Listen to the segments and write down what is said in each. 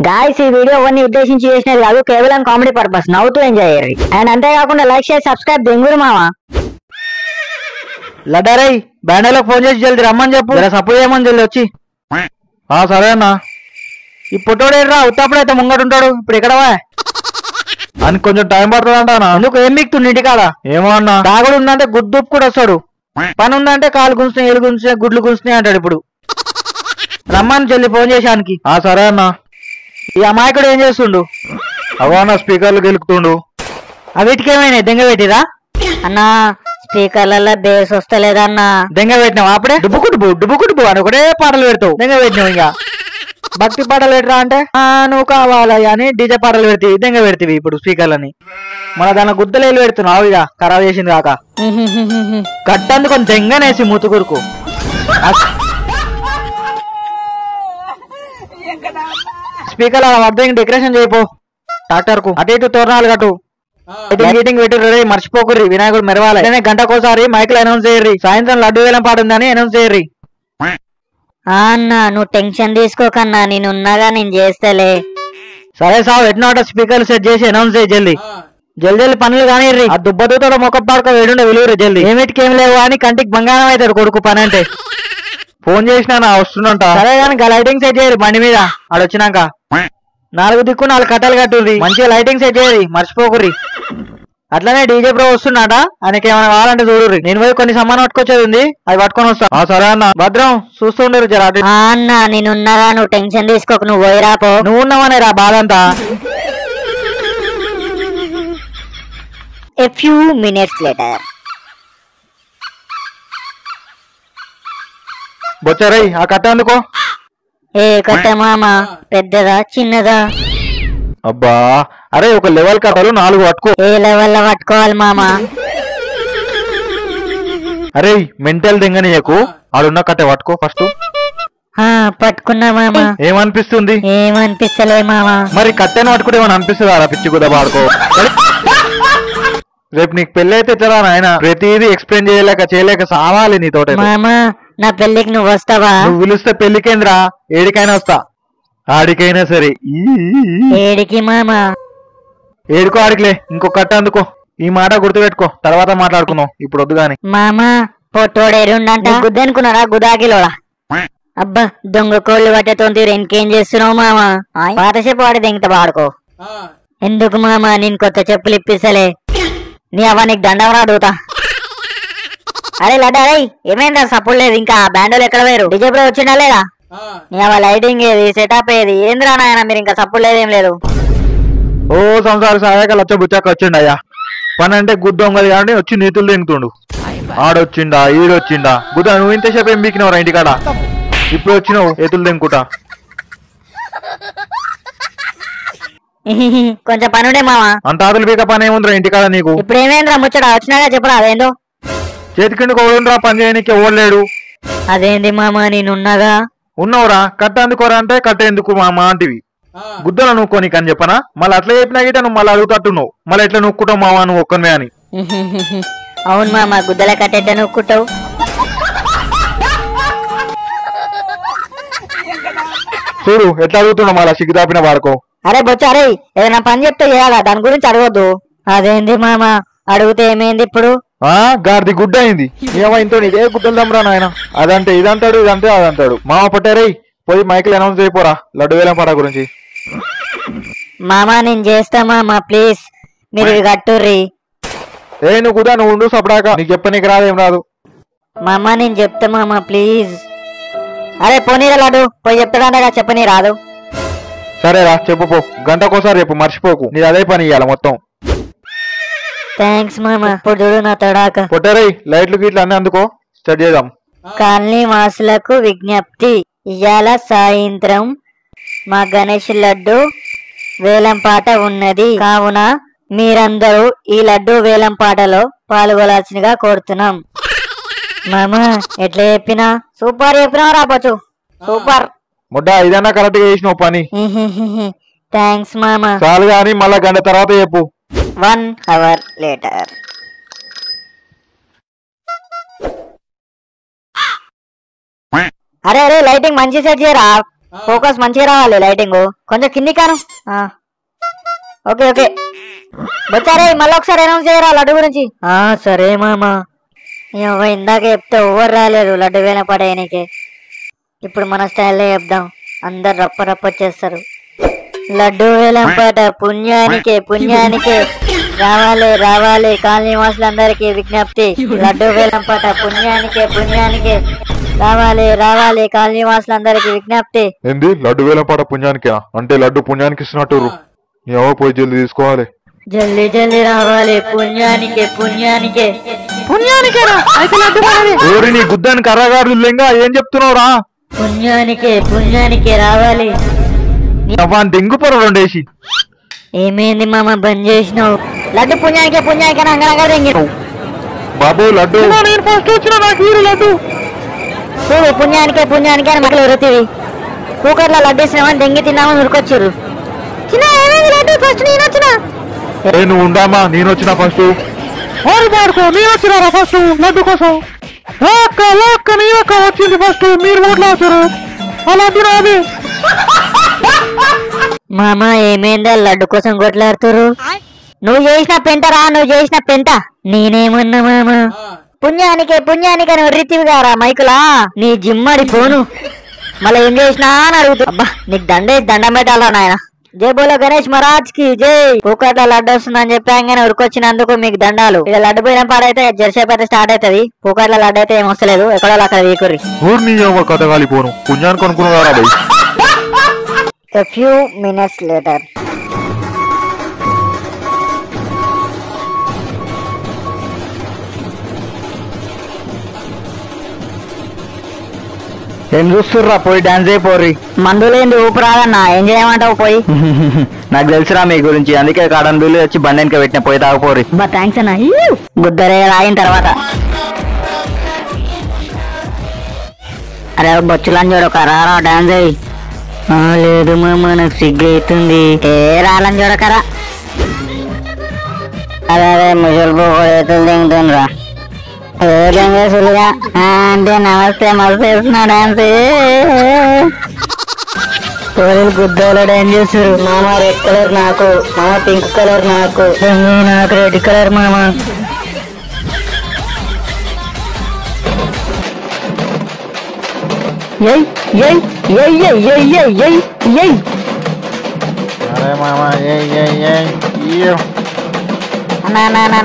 Guys ఈ video only ఉద్దేశించి చేసినది కాదు, కేవలం కామెడీ పర్పస్, నవ్వుతూ ఎంజాయ్ చేయాలి. అండ్ అంతేకాకుండా లైక్ షేర్ సబ్స్క్రైబ్ దెంగురు మామ. లడ్డారై బ్యాండోలకు ఫోన్ చేసి జల్ది రమ్మని చెప్పు, సపోర్ట్ చేయమని జల్ది వచ్చి. సరే అన్న. ఈ పుట్టోడు ఏడ్రా ఉత్తప్పుడైతే ముంగటుంటాడు, ఇప్పుడు ఎక్కడవా అని కొంచెం టైం పడుతుంది అంటానా. ఎందుకు ఏం మిక్తుండి ఇంటికాడ? ఏమో అన్న, తాగుడు ఉందంటే గుడ్డు కూడా వస్తాడు, పని ఉందంటే కాలు గుంచున్నాయి, ఏళ్ళు గుంచున్నాయి, గుడ్లు గుంచున్నాయి అంటాడు. ఇప్పుడు రమ్మని జల్ది ఫోన్ చేశానికి. సరే అన్న. ఈ అమాయకుడు ఏం చేస్తుండు? అవో అన్న స్పీకర్లు గెలుకుతుండు. అవిటికి ఏమైనా దెంగ పెట్టిరా అన్నా? స్పీకర్లలో బేస్ వస్తలేదన్నా. దెంగ పెట్టినావు అప్పుడే? డుబ్బుకుడుబు డుబ్బుకుడుబు అని ఒకటే పాటలు పెడతావు. దెంగ పెట్టినావు. ఇంకా భక్తి పాటలు పెట్టరా అంటే నువ్వు కావాలా అని డీజే పాటలు పెడితే దెంగ పెడితే ఇప్పుడు స్పీకర్లని. మన దాని గుద్దలేలు పెడుతున్నావు, ఇక ఖరాబ్ చేసింది కాక. గడ్డందుకు కొంచెం దెంగనేసి ముతుకురుకు. స్పీకర్ అర్థం డెకరేషన్ చేయిపో. ట్రాక్టర్ కు అటు ఇటు తోరణాలు కట్టు. మీటింగ్ పెట్టి రెడీ, మర్చిపోకుర్రి. వినాయకుడు మెరవాలి. గంటకోసారి మైకులు అనౌన్స్ చేయర్రి. సాయంత్రం లడ్డు వేలం పాట ఉందని అనౌన్స్ చేయర్రి. అన్నా నువ్వు టెన్షన్ తీసుకోకన్నా, నేనున్నాగా, నేను చేస్తలే. సరే సావు ఎట్నోట స్పీకర్లు సెట్ చేసి అనౌన్స్ చేయి జల్ది. జల్దీ పనులు కానీ ఆ దుబ్బతో మొక్క పాడుకో వేడుండే విలువరు జల్ది. ఏమిటికి ఏం లేవు అని కంటికి బంగారం అవుతాడు కొడుకు పని అంటే. ఫోన్ చేసినా వస్తున్నంట. సరే కానీ లైటింగ్ సెట్ చేయరు బండి మీద ఆడొచ్చినాక. 4 దిక్కు 4 కట్టలు కట్టుర్రి, మంచిగా లైటింగ్ సెట్ చేయరి, మర్చిపోకుర్రి. అట్లనే డీజే ప్రో వస్తున్నాట, ఆయనకి ఏమైనా కావాలంటే చూడుర్రి. నేను పోయి కొన్ని సామాన్ పట్టుకొచ్చేది ఉంది, అది పట్టుకొని వస్తా. సరే అన్న. భద్రం చూస్తుండరు జర. అన్నా నేనున్నాగా, నువ్వు టెన్షన్ తీసుకోక, నువ్వు పోయిరాపో. నువ్వు ఉన్నావనే రా బాధ అంతా. A few minutes later. బొచ్చారై ఆ కట్ట అందుకో. ఏ కట్ట మామ? పెద్దదా చిన్నదా? అబ్బా అరే ఒక లెవెల్ కట్టలు 4 పట్టుకో. ఏ లెవెల్ పట్టుకోవాలి మామ? అరే మెంటల్ దింగనీయకు, ఆడున్న కట్ట పట్టుకో ఫస్ట్. పట్టుకున్నా మామ. ఏమనిపిస్తుంది? ఏమనిపిస్తలే మామ. మరి కట్టెను పట్టుకుంటే ఏమని అనిపిస్తుంది? అలా పిచ్చి కుదా పాడుకో. రేపు నీకు పెళ్లి అయితే ఎట్లా నాయన? ప్రతిదీ ఎక్స్ప్లెయిన్ చేయలేక సావాలి నీతోట. మామ నా పెళ్లికి నువ్వు వస్తావా? నువ్వు పిలిస్తే పెళ్లికేంద్రా, ఏడికైనా వస్తా. ఆడికైనా సరే. ఏడికి మామ? ఏడుకో ఆడికిలే. ఇంకో కట్ట అందుకో. ఈ మాట గుర్తుపెట్టుకో, తర్వాత మాట్లాడుకుందాం, ఇప్పుడు వద్దు గాని. మామ పొట్టోడు ఏడుండంట. గుద్దనుకున్నారా గుదాకిలోడా? అబ్బా దొంగ కోళ్ళు పట్టేతో ఇంకేం చేస్తున్నావు మామ? పాతసేపు వాడి దెంగత వాడుకో. ఎందుకు మామ? నేను కొత్త చెప్పులు ఇప్పిస్తలే. నీ అవ్వ నీకు దండం రాదుతా. అరే లడ్డా అరే ఏమైందా? సపోర్ట్ లేదు ఇంకా. బ్యాండోలు ఎక్కడ వేరు? డీజే ప్రో వచ్చిండా లేదా? నీ అవ్వ లైటింగ్ ఏది, సెటప్ ఏది, ఏంద్రా నాయన మీరు? ఇంకా సపోర్ట్ లేదు, ఏం లేదు. ఓ సంసార సాయక లచ్చ బుచ్చాక వచ్చిండయ్యా. పని అంటే గుద్దొంగది కానీ వచ్చి నీతులు తింటుండు. ఆడొచ్చిండా ఈడొచ్చిండా? గుద్ద నువ్వు ఇంతసేపు ఏం బీకినవరా ఇంటికాడ? ఇప్పుడు వచ్చినావు ఎతులు తింకుటా. కొంచెం పని ఉండే మామ. అంత ఆదులు బీక పని ఏముందిరా ఇంటికాడ నీకు? ఇప్పుడు ఏమైందిరా ముచ్చట? వచ్చినాగా చెప్పరా అదేందో. చేతికిండుకు ఓడరా పని చేయడానికి ఓడలేడు. అదేంది మామ? నేనున్నాగా. ఉన్నావురా. కట్ట అందుకోరా అంటే కట్ట ఎందుకు మామ అంటివి. గుద్దలు నూక్కోనికి అని చెప్పనా? మళ్ళీ అట్లా చెప్పినా గిట నువ్వు మళ్ళీ అడుగుతట్టున్నావు. మళ్ళీ ఎట్లా నూక్కుంటావు మామ నువ్వు ఒక్కనే అని. అవును మామ, గుద్దల కట్టెట్ట నూక్కుంటావు. చూడు ఎట్లా అడుగుతున్నావు, మళ్ళీ సిగ్గుదాపిన వాడుకో. అరే బొచ్చారే ఏదైనా పని చెప్తే చేయాలా, దాని గురించి అడగొద్దు. అదేంది మామ? అడిగితే ఏమైంది ఇప్పుడు? గాడిది గుడ్డ అయింది. ఏమో ఇంతో ఇదే గుడ్డలు దమ్మరా నాయన. అదంటే ఇదంటాడు, ఇదంటే అదంటాడు. మామ పట్టారై పోయి మైకిల్ అనౌన్స్ చేయపోరా లడ్డు వేలం పాట గురించి. మామ నేను చేస్తా మామ, ప్లీజ్ మీరు కట్టుర్రి. నువ్వు కుదా నువ్వు ఉండు సపడాక. నీకు చెప్పనీకి రాదు, ఏం రాదు. మామ నేను చెప్తా మామ ప్లీజ్. అరే పోనీరా లడ్డు, పోయి చెప్తాడంటగా, చెప్పని రాదు. సరేరా చెప్పుపో, గంటకోసారి చెప్పు, మర్చిపోకు. నీది అదే పని ఇయ్యాల మొత్తం. థ్యాంక్స్ మామ. ఇప్పుడు చూడు నా తడాక. పొట్టరై లైట్లు గీట్లు అన్నీ అందుకో, స్టార్ట్ చేద్దాం. కాలనీ వాసులకు విజ్ఞప్తి, ఇవాళ సాయంత్రం మా గణేష్ లడ్డు వేలం పాట ఉన్నది, కావున మీరందరూ ఈ లడ్డు వేలం పాటలో పాల్గొనాల్సిందిగా కోరుతున్నాం. మామ ఎట్లా చెప్పినా సూపర్ చెప్పినా రాపోచ్చు. సూపర్ ముడ్డా, ఇదన్నా కరెక్ట్ గా చేసినావు పని. థ్యాంక్స్ మామ. చాలు గాని మళ్ళా గంట తర్వాత చెప్పు. 1 hour later. అరే అరే లైటింగ్ మంచి సెట్ చేయరా, ఫోకస్ మంచిగా రావాలి, లైటింగ్ కొంచెం కింది కాను. ఓకే ఓకే వచ్చారే, మళ్ళీ ఒకసారి అనౌన్స్ చేయరా లడ్డు గురించి. సరే మామా. ఇందాక చెప్తే ఎవరు రాలేరు లడ్డు వేల పడేయనికే. ఇప్పుడు మన స్టైల్లో చెప్దాం, అందరు రప్ప రప్ప చేస్తారు. లడ్డు వేలం పాట పుణ్యానికే పుణ్యానికే, రావాలి రావాలి కాలనీ వాసులందరికీ విజ్ఞప్తి. లడ్డు వేలం పాట పుణ్యానికే పుణ్యానికే, రావాలి రావాలి కాలనీ వాసులందరికీ విజ్ఞప్తి. ఏంది లడ్డు వేలం పాట పుణ్యానికే? అంటే లడ్డు పుణ్యానికి ఇస్తున్నట్టు ఎవో పోయి జల్దీ తీసుకోవాలి. జల్దీ జల్దీ రావాలి పుణ్యానికే పుణ్యానికే పుణ్యానికేనా? అయితే లడ్డు ఓరి నీ గుద్దాని కర్రగారు లింగా ఏం చెప్తున్నావురా? పుణ్యానికే పుణ్యానికే రావాలి. దెంగు పొర రెండేసి. ఏమైంది మామ బంద్ చేసినావు? లడ్డు పుణ్యానికే పుణ్యానికే అంగనగా తెంగినావు బాబు. లడ్డు నేను ఫస్ట్ వచ్చిన నాకు హీరో లడ్డు. చూడు పుణ్యానికే పుణ్యానికే అని మక్కలు వృత్తివి. కూకర్లో లడ్డు ఇస్తున్నామని దెంగి తిన్నామని ఉరికొచ్చారు. చిన్న ఏమైంది లడ్డు? ఫస్ట్ నేను వచ్చిన. నువ్వు ఉండామా, నేను వచ్చిన ఫస్ట్. నేను వచ్చినారా ఫస్ట్ లడ్డు కోసం? వచ్చింది ఫస్ట్, మీరు ఓట్లు వచ్చారు. అలా తినాలి మామ. ఏమైందా లడ్డు కోసం కొట్లాడుతురు? నువ్వు చేసిన పెంటరా, నువ్వు చేసిన పెంట. నేనేమన్నా మామ? పుణ్యానికే పుణ్యానికే అని వృత్తివి గారా మైకులా? నీ జిమ్మడి పోను మళ్ళీ ఏం చేసినా అని అడుగుతూ. అబ్బా నీకు దండం పెట్టాలా నాయన. జై బోలో గణేష్ మహారాజ్ కి జై. పూకట్ల లడ్డు వస్తుందని చెప్పాగానే ఉరికొచ్చినందుకు మీకు దండాలు. ఇక లడ్డు పోయిన పాడైతే జెర్సేపు అయితే స్టార్ట్ అవుతుంది. పూకట్ల లడ్డు అయితే ఏం వస్తలేదు, ఎక్కడో అక్కడ వీకుర్రి. కథ కాలిపోను పుణ్యానికి అనుకున్నారా by. A few minutes later. ఏం చూస్తుర్రా? పోయి డాన్స్ అయిపోర్రి. మందులేంది ఊపు రాదన్నా, ఏం చేయమంటావు పోయి? నాకు తెలుసురా మీ గురించి, అందుకే కాడన్ బిల్లు వచ్చి బండి వెనక పెట్టిన, పోయి తాగపోర్రి. థ్యాంక్స్ అన్న. గుద్దరే రాయిన తర్వాత అరే బొచ్చులని చూడక రారా డాన్స్ అయ్యి. లేదు మామ నాకు సిగ్గు అవుతుంది. రాలని చూడకరా. అదే అదే ముసలి పోతుంది రా. అంటే నమస్తే మస్తు వేస్తున్నా డాన్స్. కోరిలు గుద్దలో డాన్స్ చేస్తారు. మామ రెడ్ కలర్ నాకు, మామ పింక్ కలర్ నాకు, నాకు రెడ్ కలర్ మామ.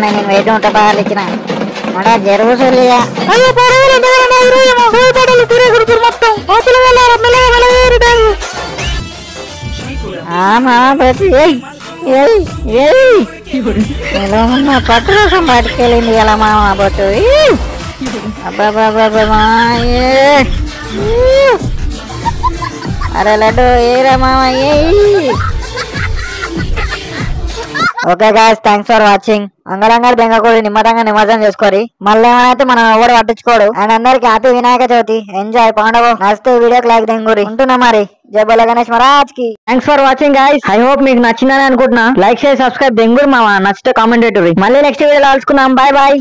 నేను వెయిట్ ఉంటా బాగా ఇచ్చిన జరుగు సొల్లియా. పట్టు రసం పట్టుకెళ్ళింది ఎలా మామ బొట్టు. అబ్బాబాబా అరే లడ్డు ఏరా మామ. Okay guys, thanks for watching. అంగళంగా బెంగకూడి నిమ్మతంగా నిమజ్జనం చేసుకోరి. మళ్ళీ ఏమైనా మనం ఎవరు పట్టించుకోడు. అండ్ అందరికి హ్యాపీ వినాయక చవితి. ఎంజాయ్ పండుగ. నచ్చితే వీడియోకి లైక్ దెంగురి. ఉంటున్నా మరి. జై బోలో గణేష్ మహారాజ్ కి. Thanks for watching guys. I hope మీకు నచ్చిందని అనుకుంటున్నా. లైక్ షేర్ సబ్స్క్రైబ్ దెంగురి మామ. నచ్చితే కామెంట్ పెట్టుర్రి. మళ్ళీ నెక్స్ట్ వీడియోలో కలుసుకుందాం. Bye bye.